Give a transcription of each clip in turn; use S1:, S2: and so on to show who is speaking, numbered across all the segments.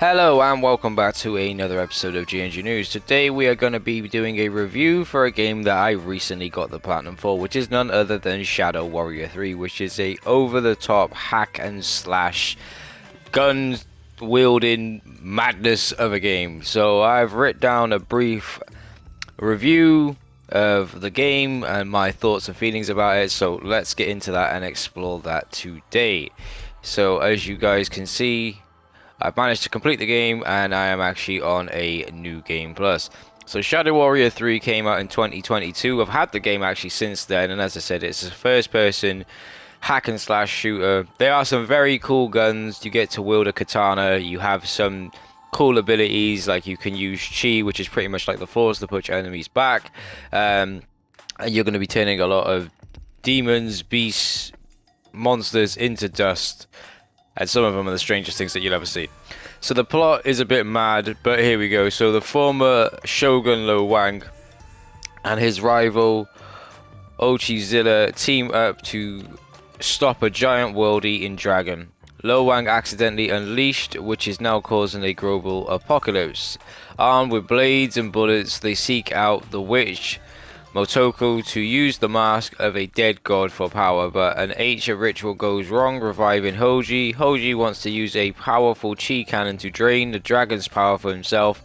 S1: Hello and welcome back to another episode of GNG News. Today we are going to be doing a review for a game that I recently got the platinum for, which is none other than Shadow Warrior 3, which is a over-the-top hack and slash gun wielding madness of a game. So I've written down a brief review of the game and my thoughts and feelings about it, so let's get into that and explore that today. So as you guys can see, I've managed to complete the game and I am actually on a new game plus. So Shadow Warrior 3 came out in 2022. I've had the game actually since then, and as I said, it's a first person hack and slash shooter. There are some very cool guns. You get to wield a katana. You have some cool abilities, like you can use chi, which is pretty much like the force to push enemies back. And you're going to be turning a lot of demons, beasts, monsters into dust. And some of them are the strangest things that you'll ever see. So the plot is a bit mad, but here we go. So the former Shogun Lo Wang and his rival Ochizilla team up to stop a giant world-eating dragon. Lo Wang accidentally unleashed, which is now causing a global apocalypse. Armed with blades and bullets, they seek out the witch Motoko to use the mask of a dead god for power, but an ancient ritual goes wrong, reviving Hoji. Hoji wants to use a powerful chi cannon to drain the dragon's power for himself,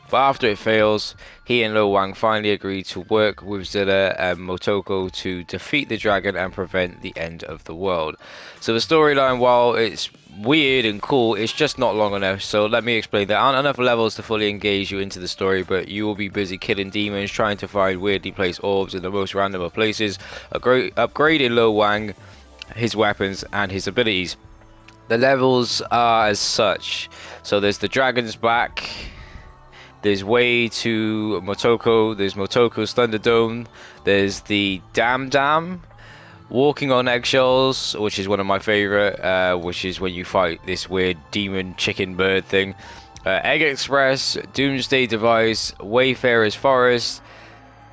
S1: but after it fails, he and Lo Wang finally agree to work with Zilla and Motoko to defeat the dragon and prevent the end of the world. So the storyline, while it's weird and cool, it's just not long enough. So let me explain. There aren't enough levels to fully engage you into the story, but you will be busy killing demons, trying to find weirdly placed orbs in the most random of places, upgrading Lo Wang, his weapons and his abilities. The levels are as such. So there's the dragon's back, there's Way to Motoko, there's Motoko's Thunderdome, there's the Dam, Walking on Eggshells, which is one of my favorite, which is when you fight this weird demon chicken bird thing. Egg Express, Doomsday Device, Wayfarer's Forest,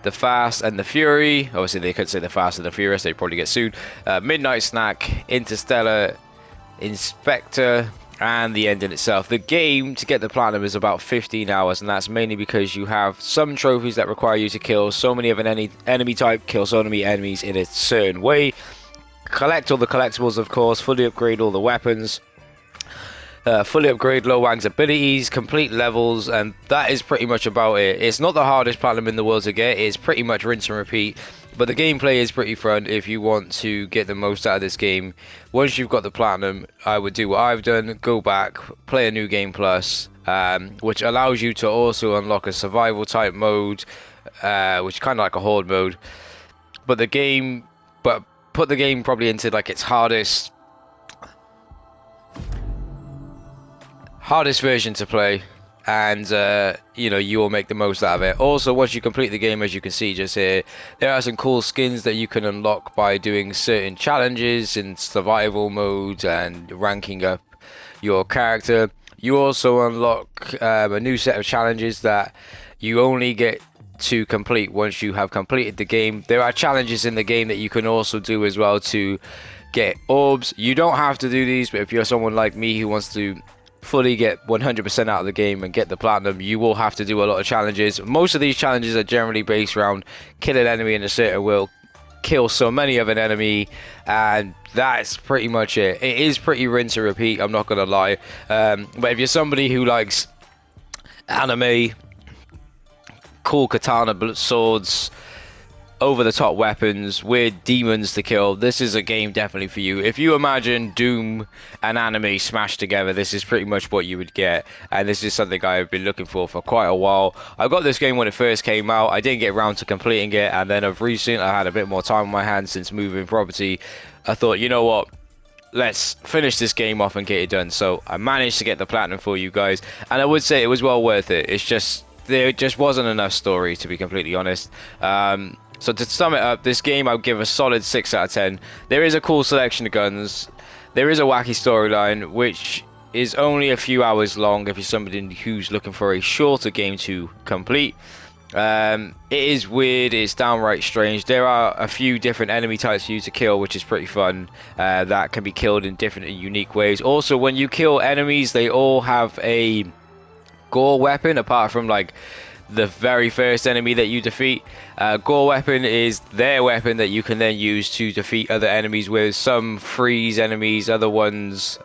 S1: The Fast and the Fury. Obviously they could say The Fast and the Furious, they'd probably get sued. Midnight Snack, Interstellar, Inspector, and the ending itself. The game, to get the platinum, is about 15 hours, and that's mainly because you have some trophies that require you to kill so many of an enemy type, kill so many enemies in a certain way, collect all the collectibles, of course, fully upgrade all the weapons, fully upgrade Lo Wang's abilities, complete levels, and that is pretty much about it. It's not the hardest platinum in the world to get, it's pretty much rinse and repeat, but the gameplay is pretty fun if you want to get the most out of this game. Once you've got the platinum, I would do what I've done, go back, play a new game plus, which allows you to also unlock a survival type mode, which is kind of like a horde mode, but put the game probably into like its hardest version to play, and you will make the most out of it. Also, once you complete the game, as you can see just here, there are some cool skins that you can unlock by doing certain challenges in survival modes and ranking up your character. You also unlock a new set of challenges that you only get to complete once you have completed the game. There are challenges in the game that you can also do as well to get orbs. You don't have to do these, but if you're someone like me who wants to fully get 100% out of the game and get the platinum, you will have to do a lot of challenges. Most of these challenges are generally based around kill an enemy in a certain will, kill so many of an enemy, and that's pretty much it. It is pretty rinse and repeat, I'm not gonna lie, but if you're somebody who likes anime, cool katana swords, over-the-top weapons, weird demons to kill, this is a game definitely for you. If you imagine Doom and anime smashed together, this is pretty much what you would get, and this is something I've been looking for quite a while. I got this game when it first came out, I didn't get around to completing it, and then of recent I had a bit more time on my hands since moving property. I thought, you know what, let's finish this game off and get it done. So I managed to get the platinum for you guys, and I would say it was well worth it. It's just, there just wasn't enough story, to be completely honest. So to sum it up, this game I'll give a solid 6 out of 10. There is a cool selection of guns. There is a wacky storyline, which is only a few hours long if you're somebody who's looking for a shorter game to complete. It is weird, it's downright strange. There are a few different enemy types for you to kill, which is pretty fun. That can be killed in different and unique ways. Also, when you kill enemies, they all have a gore weapon, apart from like the very first enemy that you defeat. Gore weapon is their weapon that you can then use to defeat other enemies with. Some freeze enemies, other ones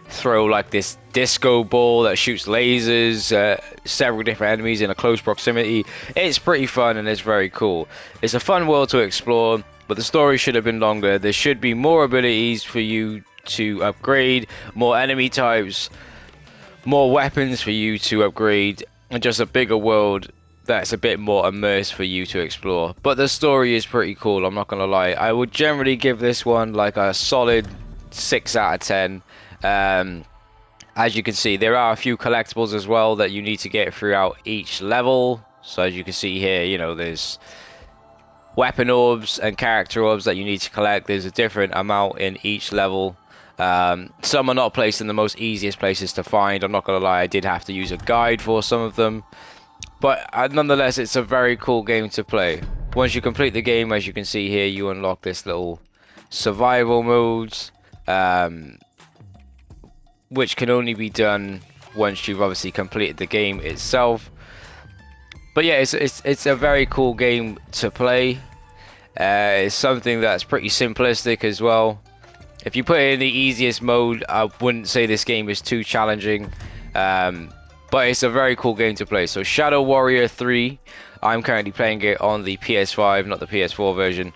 S1: throw like this disco ball that shoots lasers, several different enemies in a close proximity. It's pretty fun and it's very cool. It's a fun world to explore, but the story should have been longer. There should be more abilities for you to upgrade, more enemy types, more weapons for you to upgrade, and just a bigger world that's a bit more immersed for you to explore. But the story is pretty cool, I'm not gonna lie. I would generally give this one like a solid 6 out of 10. As you can see, there are a few collectibles as well that you need to get throughout each level. So as you can see here, you know, there's weapon orbs and character orbs that you need to collect. There's a different amount in each level. Some are not placed in the most easiest places to find. I'm not gonna lie, I did have to use a guide for some of them, but nonetheless, it's a very cool game to play. Once you complete the game, as you can see here, you unlock this little survival modes, which can only be done once you've obviously completed the game itself. But yeah, it's a very cool game to play. It's something that's pretty simplistic as well. If you put it in the easiest mode, I wouldn't say this game is too challenging, but it's a very cool game to play. So Shadow Warrior 3, I'm currently playing it on the PS5, not the PS4 version.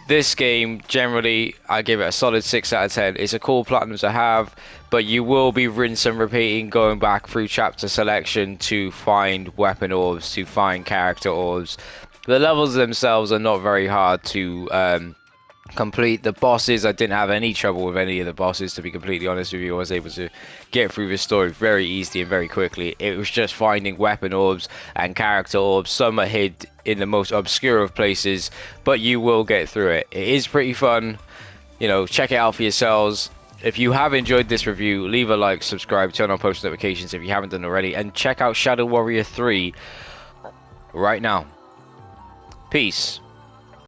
S1: This game, generally, I give it a solid 6 out of 10. It's a cool platinum to have, but you will be rinse and repeating, going back through chapter selection to find weapon orbs, to find character orbs. The levels themselves are not very hard to complete. The bosses, I didn't have any trouble with any of the bosses, to be completely honest with you. I was able to get through the story very easily and very quickly. It was just finding weapon orbs and character orbs. Some are hid in the most obscure of places, but you will get through it. It is pretty fun, you know. Check it out for yourselves. If you have enjoyed this review, leave a like, subscribe, turn on post notifications if you haven't done already, and check out Shadow Warrior 3 right now. Peace.